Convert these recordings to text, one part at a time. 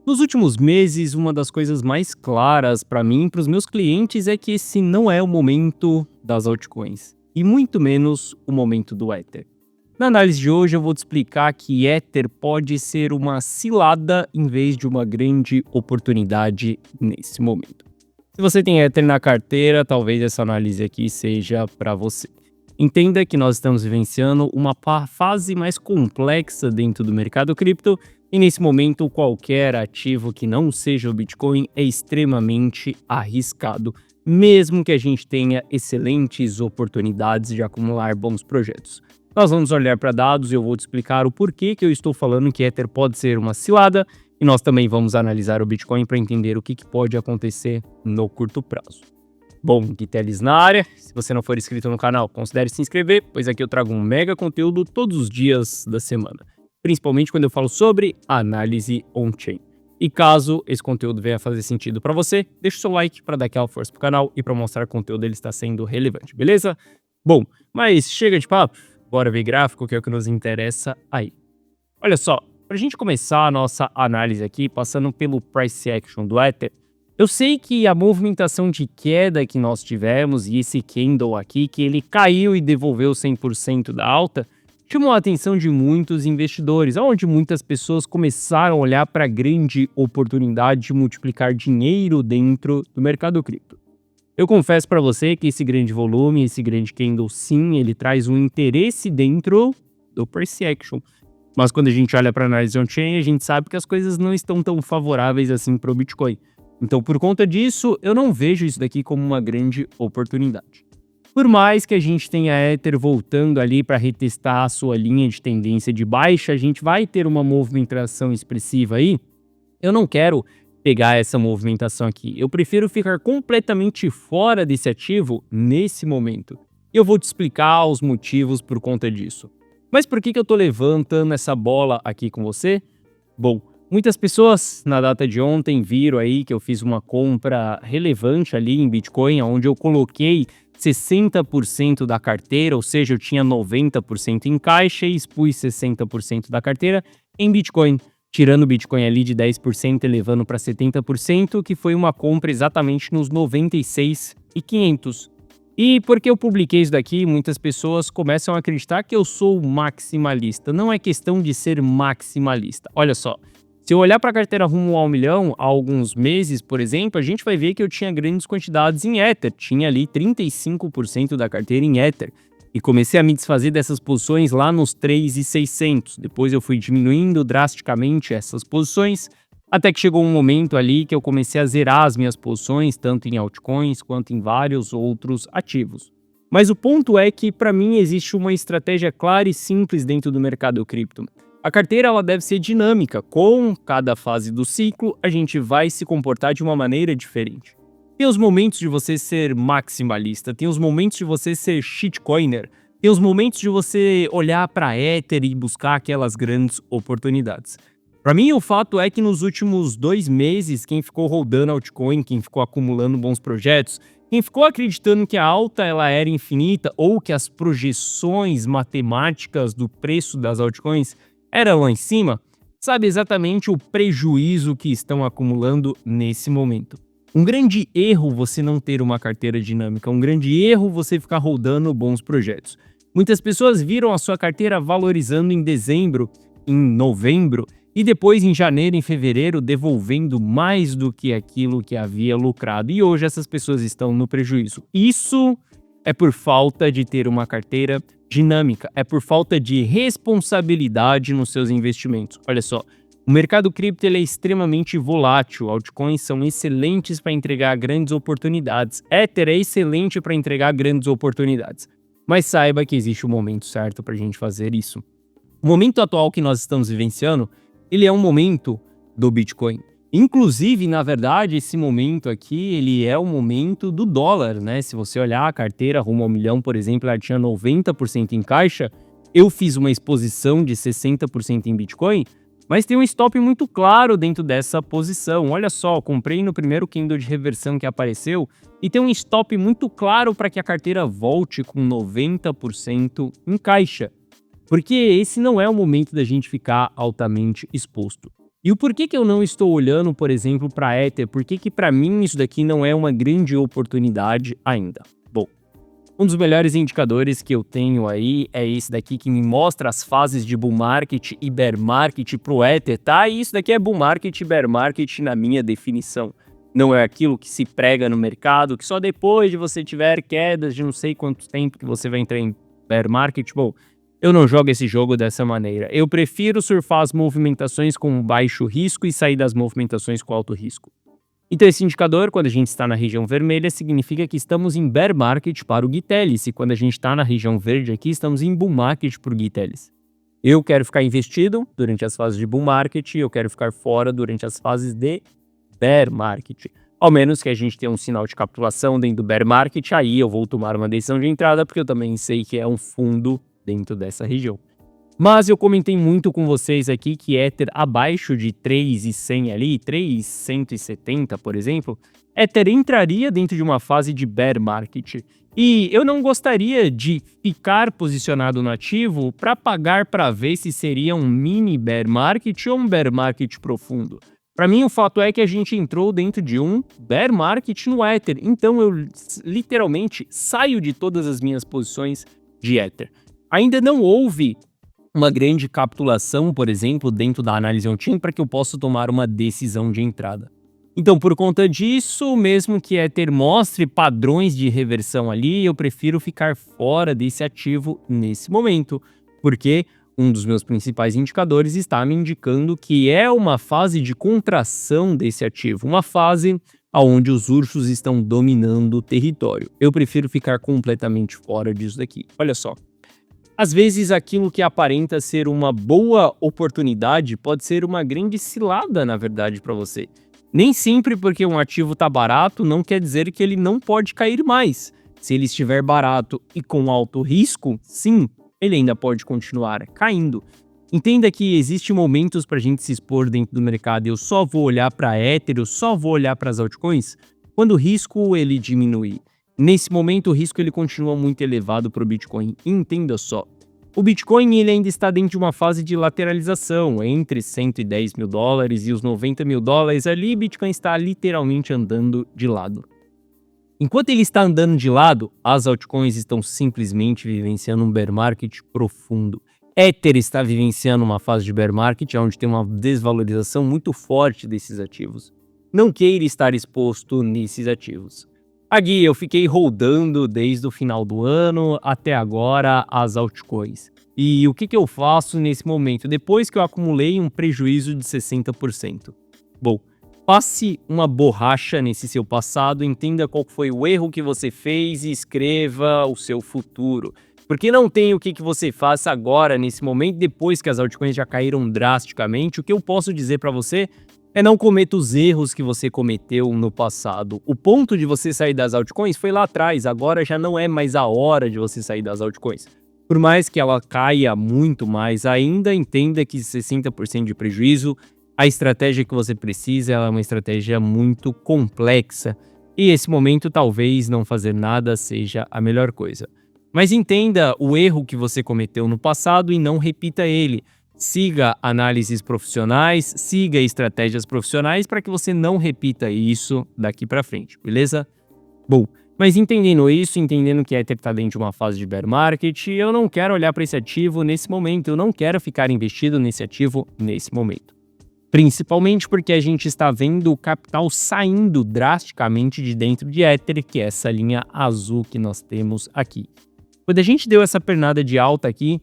Nos últimos meses, uma das coisas mais claras para mim e para os meus clientes é que esse não é o momento das altcoins, e muito menos o momento do Ether. Na análise de hoje eu vou te explicar que Ether pode ser uma cilada em vez de uma grande oportunidade nesse momento. Se você tem Ether na carteira, talvez essa análise aqui seja para você. Entenda que nós estamos vivenciando uma fase mais complexa dentro do mercado cripto e nesse momento qualquer ativo que não seja o Bitcoin é extremamente arriscado, mesmo que a gente tenha excelentes oportunidades de acumular bons projetos. Nós vamos olhar para dados e eu vou te explicar o porquê que eu estou falando que Ether pode ser uma cilada e nós também vamos analisar o Bitcoin para entender o que pode acontecer no curto prazo. Bom, Guitelis na área. Se você não for inscrito no canal, considere se inscrever, pois aqui eu trago um mega conteúdo todos os dias da semana, principalmente quando eu falo sobre análise on-chain. E caso esse conteúdo venha fazer sentido para você, deixa o seu like para dar aquela força pro canal e para mostrar que o conteúdo ele está sendo relevante, beleza? Bom, mas chega de papo, bora ver gráfico, que é o que nos interessa aí. Olha só, para a gente começar a nossa análise aqui, passando pelo price action do Ether, eu sei que a movimentação de queda que nós tivemos e esse candle aqui, que ele caiu e devolveu 100% da alta, chamou a atenção de muitos investidores, onde muitas pessoas começaram a olhar para a grande oportunidade de multiplicar dinheiro dentro do mercado cripto. Eu confesso para você que esse grande volume, esse grande candle, sim, ele traz um interesse dentro do price action. Mas quando a gente olha para a análise on-chain, a gente sabe que as coisas não estão tão favoráveis assim para o Bitcoin. Então, por conta disso, eu não vejo isso daqui como uma grande oportunidade. Por mais que a gente tenha Ether voltando ali para retestar a sua linha de tendência de baixa, a gente vai ter uma movimentação expressiva aí. Eu não quero pegar essa movimentação aqui. Eu prefiro ficar completamente fora desse ativo nesse momento. E eu vou te explicar os motivos por conta disso. Mas por que eu tô levantando essa bola aqui com você? Bom, muitas pessoas na data de ontem viram aí que eu fiz uma compra relevante ali em Bitcoin, onde eu coloquei 60% da carteira, ou seja, eu tinha 90% em caixa e expus 60% da carteira em Bitcoin, tirando o Bitcoin ali de 10% e levando para 70%, que foi uma compra exatamente nos 96.500. E porque eu publiquei isso daqui, muitas pessoas começam a acreditar que eu sou maximalista. Não é questão de ser maximalista. Olha só, se eu olhar para a carteira rumo ao milhão há alguns meses, por exemplo, a gente vai ver que eu tinha grandes quantidades em Ether. Tinha ali 35% da carteira em Ether. E comecei a me desfazer dessas posições lá nos 3.600. Depois eu fui diminuindo drasticamente essas posições, até que chegou um momento ali que eu comecei a zerar as minhas posições, tanto em altcoins quanto em vários outros ativos. Mas o ponto é que, para mim, existe uma estratégia clara e simples dentro do mercado cripto. A carteira ela deve ser dinâmica. Com cada fase do ciclo, a gente vai se comportar de uma maneira diferente. Tem os momentos de você ser maximalista, tem os momentos de você ser shitcoiner, tem os momentos de você olhar para Ether e buscar aquelas grandes oportunidades. Para mim, o fato é que nos últimos 2 meses, quem ficou rodando altcoin, quem ficou acumulando bons projetos, quem ficou acreditando que a alta ela era infinita ou que as projeções matemáticas do preço das altcoins eram lá em cima, sabe exatamente o prejuízo que estão acumulando nesse momento. Um grande erro você não ter uma carteira dinâmica, um grande erro você ficar rodando bons projetos. Muitas pessoas viram a sua carteira valorizando em dezembro, em novembro, e depois em janeiro, em fevereiro, devolvendo mais do que aquilo que havia lucrado. E hoje essas pessoas estão no prejuízo. Isso é por falta de ter uma carteira dinâmica, é por falta de responsabilidade nos seus investimentos. Olha só, o mercado cripto ele é extremamente volátil, altcoins são excelentes para entregar grandes oportunidades, Ether é excelente para entregar grandes oportunidades. Mas saiba que existe o momento certo para a gente fazer isso. O momento atual que nós estamos vivenciando, ele é um momento do Bitcoin. Inclusive, na verdade, esse momento aqui, ele é o momento do dólar, né? Se você olhar a carteira rumo ao milhão, por exemplo, ela tinha 90% em caixa, eu fiz uma exposição de 60% em Bitcoin, mas tem um stop muito claro dentro dessa posição. Olha só, comprei no primeiro candle de reversão que apareceu e tem um stop muito claro para que a carteira volte com 90% em caixa. Porque esse não é o momento da gente ficar altamente exposto. E o porquê que eu não estou olhando, por exemplo, para Ether? Por que para mim isso daqui não é uma grande oportunidade ainda? Bom, um dos melhores indicadores que eu tenho aí é esse daqui que me mostra as fases de bull market e bear market pro Ether, tá? E isso daqui é bull market e bear market na minha definição. Não é aquilo que se prega no mercado, que só depois de você tiver quedas de não sei quanto tempo que você vai entrar em bear market. Bom, eu não jogo esse jogo dessa maneira. Eu prefiro surfar as movimentações com baixo risco e sair das movimentações com alto risco. Então esse indicador, quando a gente está na região vermelha, significa que estamos em bear market para o Gitelis. E quando a gente está na região verde aqui, estamos em bull market para o Gitelis. Eu quero ficar investido durante as fases de bull market e eu quero ficar fora durante as fases de bear market. Ao menos que a gente tenha um sinal de capitulação dentro do bear market, aí eu vou tomar uma decisão de entrada, porque eu também sei que é um fundo dentro dessa região. Mas eu comentei muito com vocês aqui que Ether abaixo de 3.100 ali, 3.170, por exemplo, Ether entraria dentro de uma fase de bear market. E eu não gostaria de ficar posicionado no ativo para pagar para ver se seria um mini bear market ou um bear market profundo. Para mim, o fato é que a gente entrou dentro de um bear market no Ether. Então eu literalmente saio de todas as minhas posições de Ether. Ainda não houve uma grande capitulação, por exemplo, dentro da análise on-chain para que eu possa tomar uma decisão de entrada. Então, por conta disso, mesmo que Ether mostre padrões de reversão ali, eu prefiro ficar fora desse ativo nesse momento, porque um dos meus principais indicadores está me indicando que é uma fase de contração desse ativo, uma fase onde os ursos estão dominando o território. Eu prefiro ficar completamente fora disso daqui. Olha só. Às vezes, aquilo que aparenta ser uma boa oportunidade pode ser uma grande cilada, na verdade, para você. Nem sempre porque um ativo está barato não quer dizer que ele não pode cair mais. Se ele estiver barato e com alto risco, sim, ele ainda pode continuar caindo. Entenda que existem momentos para a gente se expor dentro do mercado. Eu só vou olhar para Ether, eu só vou olhar para as altcoins quando o risco ele diminuir. Nesse momento, o risco ele continua muito elevado para o Bitcoin. Entenda só, o Bitcoin ele ainda está dentro de uma fase de lateralização, entre 110 mil dólares e os 90 mil dólares. Ali, Bitcoin está literalmente andando de lado. Enquanto ele está andando de lado, as altcoins estão simplesmente vivenciando um bear market profundo. Ether está vivenciando uma fase de bear market, onde tem uma desvalorização muito forte desses ativos. Não queira estar exposto nesses ativos. Aqui eu fiquei holdando desde o final do ano até agora as altcoins. E o que eu faço nesse momento? Depois que eu acumulei um prejuízo de 60%. Bom, passe uma borracha nesse seu passado, entenda qual foi o erro que você fez e escreva o seu futuro. Porque não tem o que você faça agora, nesse momento, depois que as altcoins já caíram drasticamente. O que eu posso dizer para você é não cometa os erros que você cometeu no passado. O ponto de você sair das altcoins foi lá atrás, agora já não é mais a hora de você sair das altcoins. Por mais que ela caia muito mais, ainda entenda que 60% de prejuízo, a estratégia que você precisa é uma estratégia muito complexa. E esse momento talvez não fazer nada seja a melhor coisa. Mas entenda o erro que você cometeu no passado e não repita ele. Siga análises profissionais, siga estratégias profissionais para que você não repita isso daqui para frente, beleza? Bom, mas entendendo isso, entendendo que a Ether está dentro de uma fase de bear market, eu não quero olhar para esse ativo nesse momento, eu não quero ficar investido nesse ativo nesse momento. Principalmente porque a gente está vendo o capital saindo drasticamente de dentro de Ether, que é essa linha azul que nós temos aqui. Quando a gente deu essa pernada de alta aqui,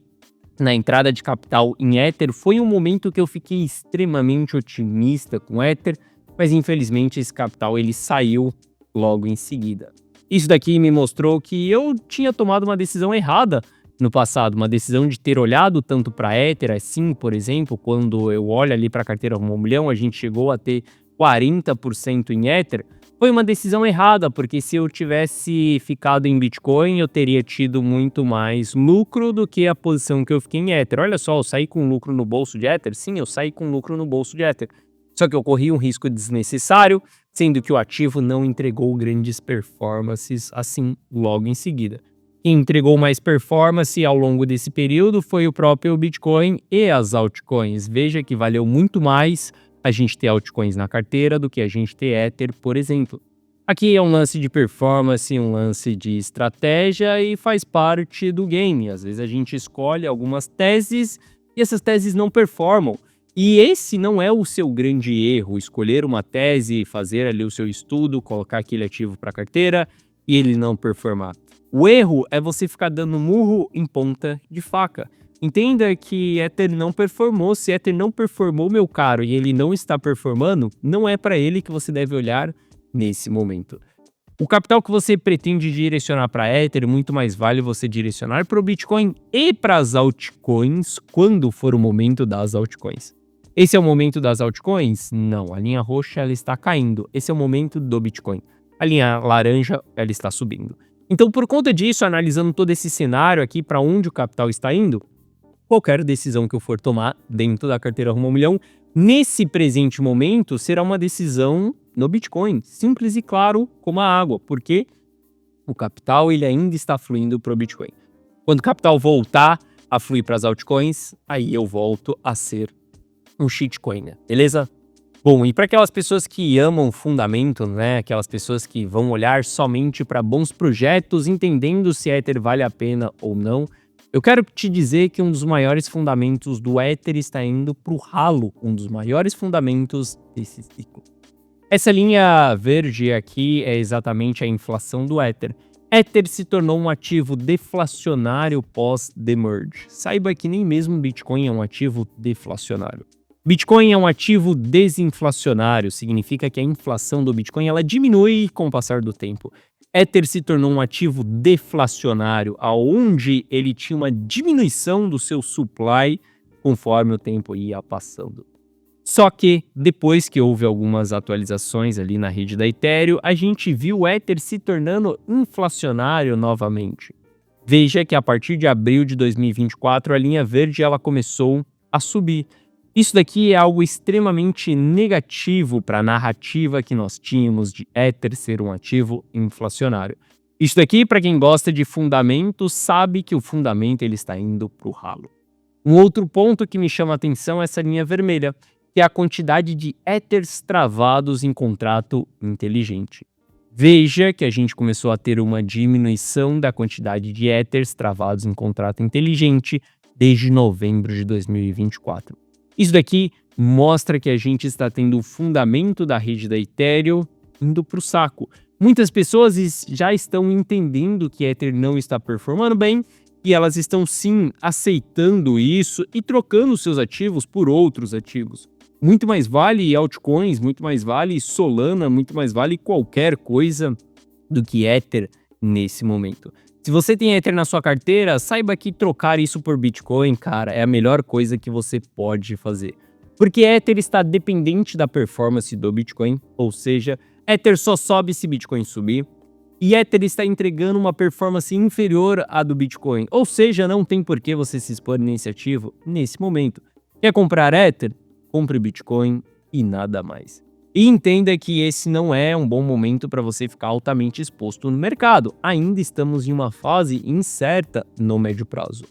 na entrada de capital em Ether, foi um momento que eu fiquei extremamente otimista com Ether, mas infelizmente esse capital ele saiu logo em seguida. Isso daqui me mostrou que eu tinha tomado uma decisão errada no passado, uma decisão de ter olhado tanto para Ether assim, por exemplo, quando eu olho ali para a carteira 1 milhão, a gente chegou a ter 40% em Ether. Foi uma decisão errada, porque se eu tivesse ficado em Bitcoin, eu teria tido muito mais lucro do que a posição que eu fiquei em Ether. Olha só, eu saí com lucro no bolso de Ether? Sim, eu saí com lucro no bolso de Ether. Só que eu corri um risco desnecessário, sendo que o ativo não entregou grandes performances assim logo em seguida. Quem entregou mais performance ao longo desse período foi o próprio Bitcoin e as altcoins. Veja que valeu muito mais a gente ter altcoins na carteira do que a gente ter Ether, por exemplo. Aqui é um lance de performance, um lance de estratégia e faz parte do game. Às vezes a gente escolhe algumas teses e essas teses não performam. E esse não é o seu grande erro, escolher uma tese, fazer ali o seu estudo, colocar aquele ativo para a carteira e ele não performar. O erro é você ficar dando murro em ponta de faca. Entenda que Ether não performou. Se Ether não performou, meu caro, e ele não está performando, não é para ele que você deve olhar nesse momento. O capital que você pretende direcionar para Ether, muito mais vale você direcionar para o Bitcoin e para as altcoins quando for o momento das altcoins. Esse é o momento das altcoins? Não, a linha roxa ela está caindo. Esse é o momento do Bitcoin. A linha laranja ela está subindo. Então, por conta disso, analisando todo esse cenário aqui para onde o capital está indo, qualquer decisão que eu for tomar dentro da carteira Rumo ao Milhão, nesse presente momento, será uma decisão no Bitcoin, simples e claro como a água, porque o capital ele ainda está fluindo para o Bitcoin. Quando o capital voltar a fluir para as altcoins, aí eu volto a ser um shitcoin, né? Beleza? Bom, e para aquelas pessoas que amam fundamento, né? Aquelas pessoas que vão olhar somente para bons projetos, entendendo se Ether vale a pena ou não, eu quero te dizer que um dos maiores fundamentos do Ether está indo para o ralo, um dos maiores fundamentos desse ciclo. Essa linha verde aqui é exatamente a inflação do Ether. Ether se tornou um ativo deflacionário pós-demerge. Saiba que nem mesmo Bitcoin é um ativo deflacionário. Bitcoin é um ativo desinflacionário, significa que a inflação do Bitcoin ela diminui com o passar do tempo. Ether se tornou um ativo deflacionário, aonde ele tinha uma diminuição do seu supply conforme o tempo ia passando. Só que, depois que houve algumas atualizações ali na rede da Ethereum, a gente viu o Ether se tornando inflacionário novamente. Veja que a partir de abril de 2024, a linha verde ela começou a subir. Isso daqui é algo extremamente negativo para a narrativa que nós tínhamos de Ether ser um ativo inflacionário. Isso daqui, para quem gosta de fundamento, sabe que o fundamento ele está indo para o ralo. Um outro ponto que me chama a atenção é essa linha vermelha, que é a quantidade de Ethers travados em contrato inteligente. Veja que a gente começou a ter uma diminuição da quantidade de Ethers travados em contrato inteligente desde novembro de 2024. Isso daqui mostra que a gente está tendo o fundamento da rede da Ethereum indo para o saco. Muitas pessoas já estão entendendo que Ether não está performando bem e elas estão sim aceitando isso e trocando seus ativos por outros ativos. Muito mais vale altcoins, muito mais vale Solana, muito mais vale qualquer coisa do que Ether nesse momento. Se você tem Ether na sua carteira, saiba que trocar isso por Bitcoin, cara, é a melhor coisa que você pode fazer. Porque Ether está dependente da performance do Bitcoin, ou seja, Ether só sobe se Bitcoin subir. E Ether está entregando uma performance inferior à do Bitcoin, ou seja, não tem por que você se expor nesse ativo nesse momento. Quer comprar Ether? Compre Bitcoin e nada mais. E entenda que esse não é um bom momento para você ficar altamente exposto no mercado. Ainda estamos em uma fase incerta no médio prazo.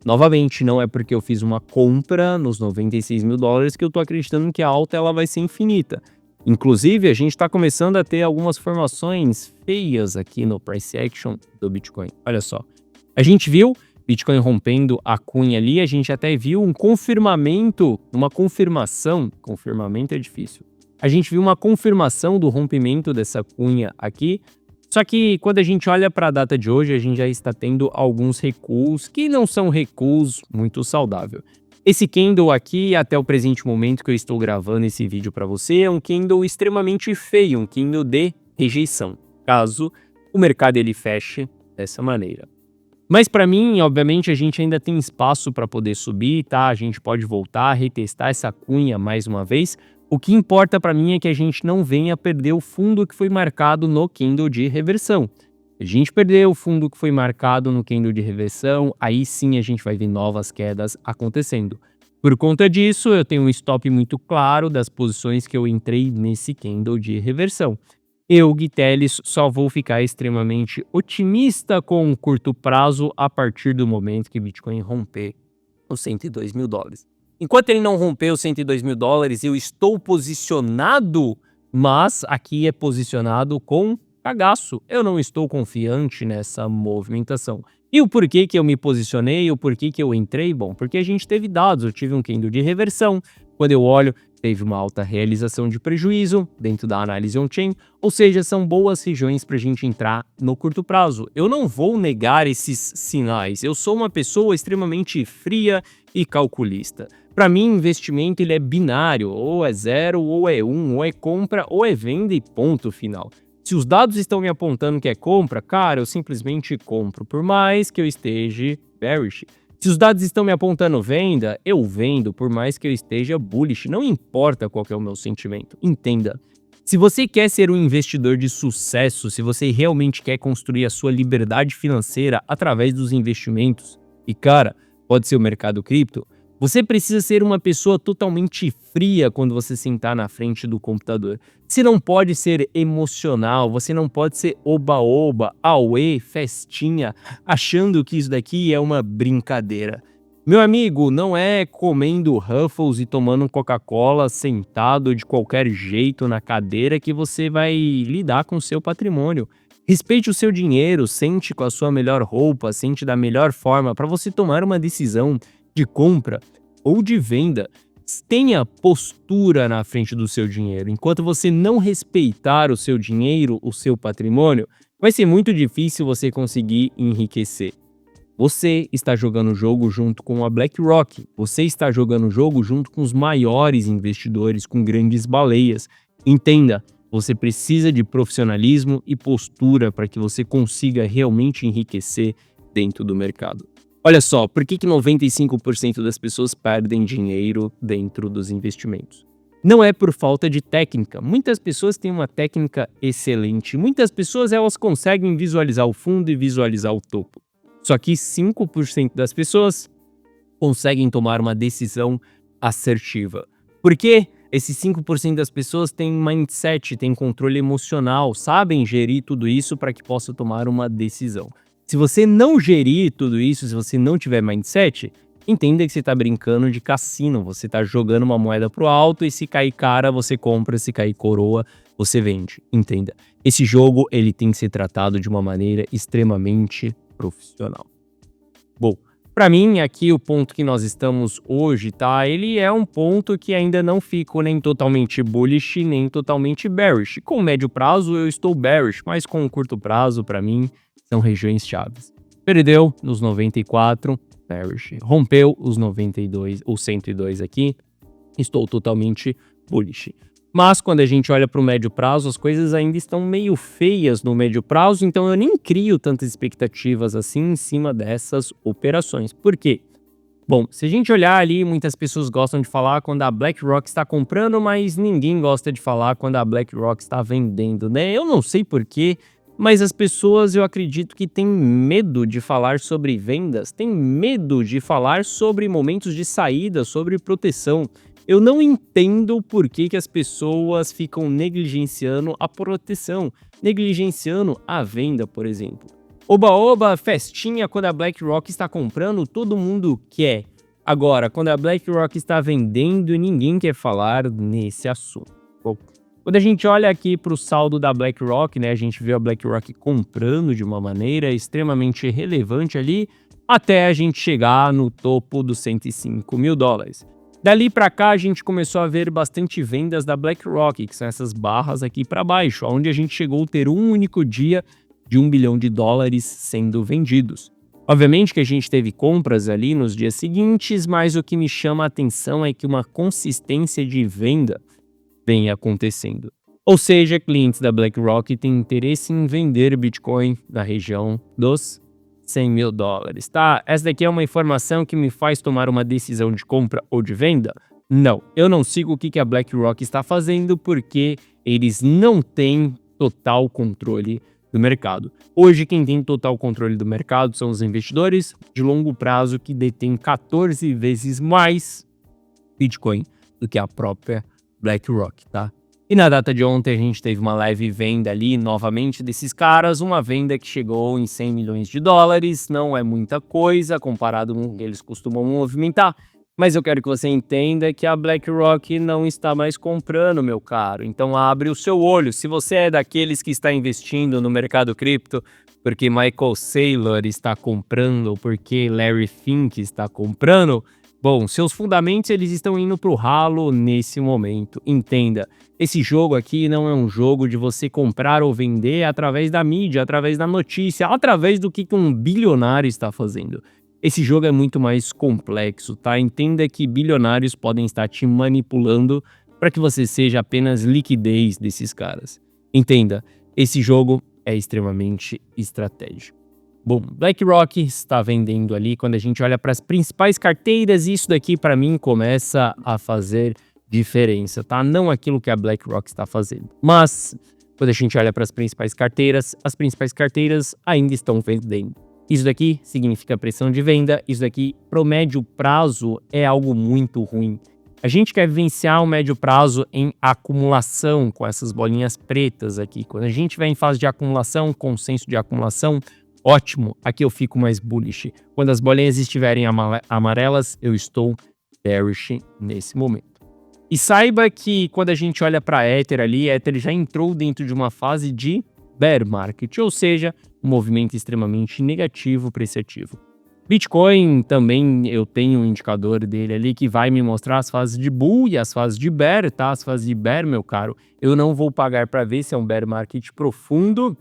Novamente, não é porque eu fiz uma compra nos 96 mil dólares que eu estou acreditando que a alta ela vai ser infinita. Inclusive, a gente está começando a ter algumas formações feias aqui no price action do Bitcoin. Olha só, a gente viu Bitcoin rompendo a cunha ali, a gente até viu um confirmamento, uma confirmação, confirmamento é difícil. A gente viu uma confirmação do rompimento dessa cunha aqui, só que quando a gente olha para a data de hoje, a gente já está tendo alguns recuos que não são recuos muito saudáveis. Esse candle aqui, até o presente momento que eu estou gravando esse vídeo para você, é um candle extremamente feio, um candle de rejeição, caso o mercado ele feche dessa maneira. Mas para mim, obviamente, a gente ainda tem espaço para poder subir, tá? A gente pode voltar, retestar essa cunha mais uma vez. O que importa para mim é que a gente não venha perder o fundo que foi marcado no candle de reversão. Se a gente perder o fundo que foi marcado no candle de reversão, aí sim a gente vai ver novas quedas acontecendo. Por conta disso, eu tenho um stop muito claro das posições que eu entrei nesse candle de reversão. Eu, Gui Teles, só vou ficar extremamente otimista com o curto prazo a partir do momento que Bitcoin romper os 102 mil dólares. Enquanto ele não rompeu $102.000, eu estou posicionado, mas aqui é posicionado com cagaço. Eu não estou confiante nessa movimentação. E o porquê que eu me posicionei, o porquê que eu entrei? Bom, porque a gente teve dados, eu tive um candle de reversão. Quando eu olho, teve uma alta realização de prejuízo dentro da análise on-chain, ou seja, são boas regiões para a gente entrar no curto prazo. Eu não vou negar esses sinais, eu sou uma pessoa extremamente fria e calculista. Para mim, investimento ele é binário, ou é 0 ou é 1, ou é compra ou é venda e ponto final. Se os dados estão me apontando que é compra, cara, eu simplesmente compro, por mais que eu esteja bearish. Se os dados estão me apontando venda, eu vendo, por mais que eu esteja bullish. Não importa qual que é o meu sentimento. Entenda. Se você quer ser um investidor de sucesso, se você realmente quer construir a sua liberdade financeira através dos investimentos, e cara, pode ser o mercado cripto, você precisa ser uma pessoa totalmente fria quando você sentar na frente do computador. Você não pode ser emocional, você não pode ser oba-oba, auê, festinha, achando que isso daqui é uma brincadeira. Meu amigo, não é comendo Ruffles e tomando Coca-Cola sentado de qualquer jeito na cadeira que você vai lidar com o seu patrimônio. Respeite o seu dinheiro, sente com a sua melhor roupa, sente da melhor forma para você tomar uma decisão de compra ou de venda. Tenha postura na frente do seu dinheiro. Enquanto você não respeitar o seu dinheiro, o seu patrimônio, vai ser muito difícil você conseguir enriquecer. Você está jogando o jogo junto com a BlackRock. Você está jogando o jogo junto com os maiores investidores, com grandes baleias. Entenda, você precisa de profissionalismo e postura para que você consiga realmente enriquecer dentro do mercado. Olha só, por que 95% das pessoas perdem dinheiro dentro dos investimentos? Não é por falta de técnica. Muitas pessoas têm uma técnica excelente. Muitas pessoas elas conseguem visualizar o fundo e visualizar o topo. Só que 5% das pessoas conseguem tomar uma decisão assertiva. Por quê? Esses 5% das pessoas têm mindset, têm controle emocional, sabem gerir tudo isso para que possa tomar uma decisão. Se você não gerir tudo isso, se você não tiver mindset, entenda que você está brincando de cassino, você está jogando uma moeda pro alto e se cair cara, você compra, se cair coroa, você vende, entenda. Esse jogo, ele tem que ser tratado de uma maneira extremamente profissional. Bom, para mim, aqui o ponto que nós estamos hoje, tá? Ele é um ponto que ainda não fico nem totalmente bullish, nem totalmente bearish. Com o médio prazo, eu estou bearish, mas com o curto prazo, para mim, são regiões chaves. Perdeu nos 94, bearish. Rompeu os 92, os 102 aqui, estou totalmente bullish. Mas quando a gente olha para o médio prazo, as coisas ainda estão meio feias no médio prazo, então eu nem crio tantas expectativas assim em cima dessas operações. Por quê? Bom, se a gente olhar ali, muitas pessoas gostam de falar quando a BlackRock está comprando, mas ninguém gosta de falar quando a BlackRock está vendendo, né? Eu não sei porquê, mas as pessoas, eu acredito que têm medo de falar sobre vendas, têm medo de falar sobre momentos de saída, sobre proteção. Eu não entendo por que as pessoas ficam negligenciando a proteção, negligenciando a venda, por exemplo. Oba-oba, festinha quando a BlackRock está comprando, todo mundo quer. Agora, quando a BlackRock está vendendo, ninguém quer falar nesse assunto. Bom, quando a gente olha aqui para o saldo da BlackRock, né, a gente vê a BlackRock comprando de uma maneira extremamente relevante ali, até a gente chegar no topo dos $105 mil. Dali para cá, a gente começou a ver bastante vendas da BlackRock, que são essas barras aqui para baixo, onde a gente chegou a ter um único dia de $1 bilhão sendo vendidos. Obviamente que a gente teve compras ali nos dias seguintes, mas o que me chama a atenção é que uma consistência de venda vem acontecendo. Ou seja, clientes da BlackRock têm interesse em vender Bitcoin na região dos $100 mil, tá? Essa daqui é uma informação que me faz tomar uma decisão de compra ou de venda? Não, eu não sigo o que a BlackRock está fazendo porque eles não têm total controle do mercado. Hoje, quem tem total controle do mercado são os investidores de longo prazo que detêm 14 vezes mais Bitcoin do que a própria BlackRock, tá? E na data de ontem a gente teve uma leve venda ali novamente desses caras, uma venda que chegou em $100 milhões, não é muita coisa comparado com o que eles costumam movimentar, Mas eu quero que você entenda que a BlackRock não está mais comprando, meu caro. Então abre o seu olho. Se você é daqueles que está investindo no mercado cripto porque Michael Saylor está comprando ou porque Larry Fink está comprando, bom, seus fundamentos eles estão indo para o ralo nesse momento. Entenda, esse jogo aqui não é um jogo de você comprar ou vender através da mídia, através da notícia, através do que um bilionário está fazendo. Esse jogo é muito mais complexo, tá? Entenda que bilionários podem estar te manipulando para que você seja apenas liquidez desses caras. Entenda, esse jogo é extremamente estratégico. Bom, BlackRock está vendendo ali quando a gente olha para as principais carteiras, isso daqui para mim começa a fazer diferença, tá? Não aquilo que a BlackRock está fazendo, mas quando a gente olha para as principais carteiras ainda estão vendendo. Isso daqui significa pressão de venda, isso daqui pro médio prazo é algo muito ruim. A gente quer vivenciar o médio prazo em acumulação com essas bolinhas pretas aqui. Quando a gente estiver em fase de acumulação, consenso de acumulação, ótimo, aqui eu fico mais bullish. Quando as bolinhas estiverem amarelas, eu estou bearish nesse momento. E saiba que quando a gente olha para Ether ali, Ether já entrou dentro de uma fase de bear market, ou seja, um movimento extremamente negativo para esse ativo. Bitcoin também eu tenho um indicador dele ali que vai me mostrar as fases de bull e as fases de bear, tá? As fases de bear, meu caro, eu não vou pagar para ver se é um bear market profundo,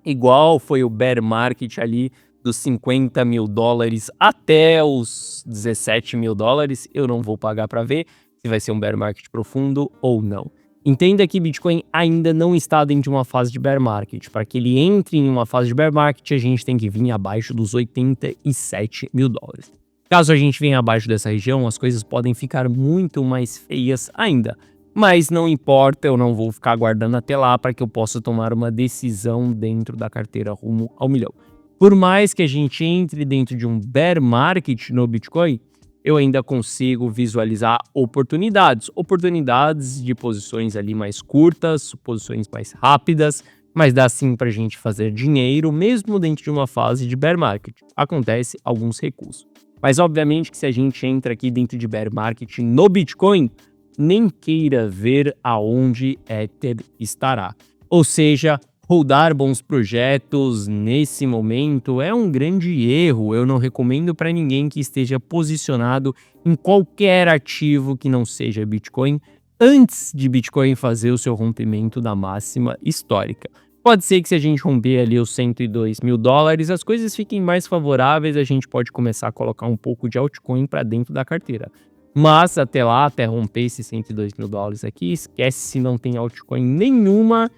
igual foi o bear market ali dos 50 mil dólares até os 17 mil dólares, eu não vou pagar para ver se vai ser um bear market profundo ou não. Entenda que Bitcoin ainda não está dentro de uma fase de bear market. Para que ele entre em uma fase de bear market, a gente tem que vir abaixo dos 87 mil dólares. Caso a gente venha abaixo dessa região, as coisas podem ficar muito mais feias ainda. Mas não importa, eu não vou ficar aguardando até lá para que eu possa tomar uma decisão dentro da carteira rumo ao milhão. Por mais que a gente entre dentro de um bear market no Bitcoin, eu ainda consigo visualizar oportunidades de posições ali mais curtas, posições mais rápidas, mas dá sim para a gente fazer dinheiro mesmo dentro de uma fase de bear market. Acontece alguns recuos. Mas obviamente que se a gente entra aqui dentro de bear market no Bitcoin, nem queira ver aonde Ether estará. Ou seja, holdar bons projetos nesse momento é um grande erro. Eu não recomendo para ninguém que esteja posicionado em qualquer ativo que não seja Bitcoin antes de Bitcoin fazer o seu rompimento da máxima histórica. Pode ser que se a gente romper ali os 102 mil dólares, as coisas fiquem mais favoráveis, a gente pode começar a colocar um pouco de altcoin para dentro da carteira. Mas até lá, até romper esses 102 mil dólares aqui, esquece se não tem altcoin nenhuma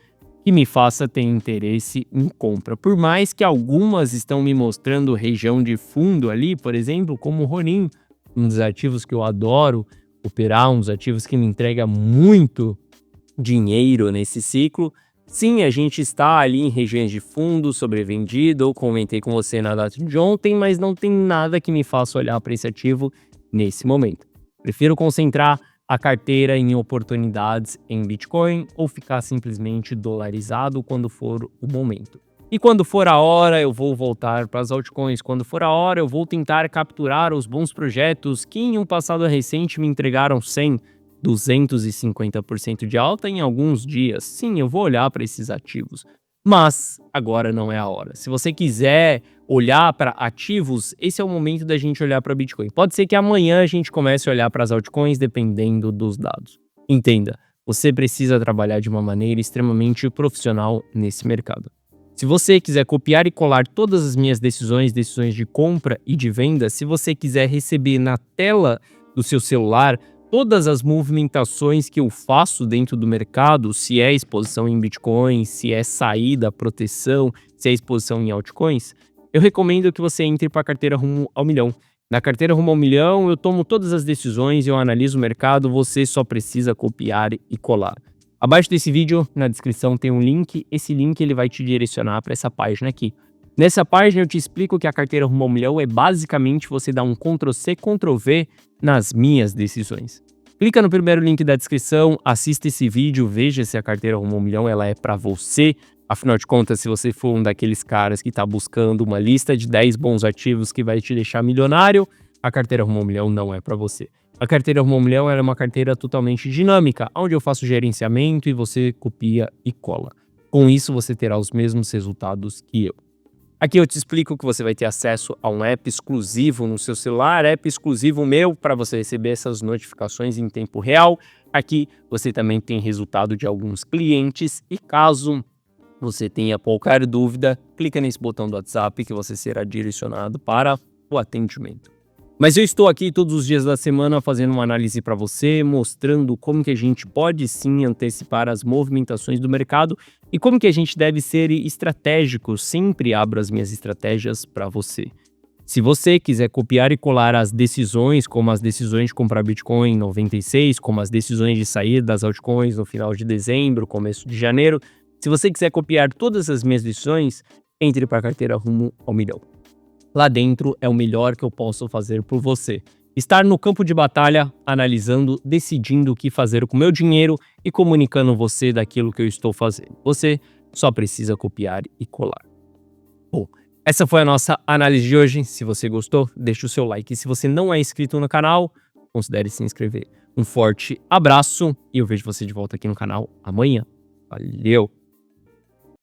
que me faça ter interesse em compra. Por mais que algumas estão me mostrando região de fundo ali, por exemplo, como o Ronin, um dos ativos que eu adoro operar, um dos ativos que me entrega muito dinheiro nesse ciclo. Sim, a gente está ali em regiões de fundo, sobrevendido, eu comentei com você na data de ontem, mas não tem nada que me faça olhar para esse ativo nesse momento. Prefiro concentrar a carteira em oportunidades em Bitcoin ou ficar simplesmente dolarizado quando for o momento. E quando for a hora, eu vou voltar para as altcoins. Quando for a hora, eu vou tentar capturar os bons projetos que em um passado recente me entregaram 100, 250% de alta em alguns dias. Sim, eu vou olhar para esses ativos. Mas agora não é a hora. Se você quiser olhar para ativos, esse é o momento da gente olhar para Bitcoin. Pode ser que amanhã a gente comece a olhar para as altcoins dependendo dos dados. Entenda, você precisa trabalhar de uma maneira extremamente profissional nesse mercado. Se você quiser copiar e colar todas as minhas decisões de compra e de venda, se você quiser receber na tela do seu celular todas as movimentações que eu faço dentro do mercado, se é exposição em Bitcoin, se é saída, proteção, se é exposição em altcoins, eu recomendo que você entre para a carteira rumo ao milhão. Na carteira rumo ao milhão, eu tomo todas as decisões, eu analiso o mercado, você só precisa copiar e colar. Abaixo desse vídeo, na descrição, tem um link. Esse link ele vai te direcionar para essa página aqui. Nessa página eu te explico que a carteira rumo ao milhão é basicamente você dar um Ctrl+C, Ctrl+V nas minhas decisões. Clica no primeiro link da descrição, assista esse vídeo, veja se a carteira rumo ao milhão ela é para você. Afinal de contas, se você for um daqueles caras que está buscando uma lista de 10 bons ativos que vai te deixar milionário, a carteira rumo ao milhão não é para você. A carteira Rumo ao Milhão é uma carteira totalmente dinâmica, onde eu faço gerenciamento e você copia e cola. Com isso, você terá os mesmos resultados que eu. Aqui eu te explico que você vai ter acesso a um app exclusivo no seu celular, app exclusivo meu para você receber essas notificações em tempo real. Aqui você também tem resultado de alguns clientes e caso você tenha qualquer dúvida, clica nesse botão do WhatsApp que você será direcionado para o atendimento. Mas eu estou aqui todos os dias da semana fazendo uma análise para você, mostrando como que a gente pode sim antecipar as movimentações do mercado e como que a gente deve ser estratégico. Sempre abro as minhas estratégias para você. Se você quiser copiar e colar as decisões, como as decisões de comprar Bitcoin em 96, como as decisões de sair das altcoins no final de dezembro, começo de janeiro, se você quiser copiar todas as minhas decisões, entre para a carteira Rumo ao Milhão. Lá dentro é o melhor que eu posso fazer por você. Estar no campo de batalha, analisando, decidindo o que fazer com o meu dinheiro e comunicando você daquilo que eu estou fazendo. Você só precisa copiar e colar. Bom, essa foi a nossa análise de hoje. Se você gostou, deixa o seu like. E se você não é inscrito no canal, considere se inscrever. Um forte abraço e eu vejo você de volta aqui no canal amanhã. Valeu!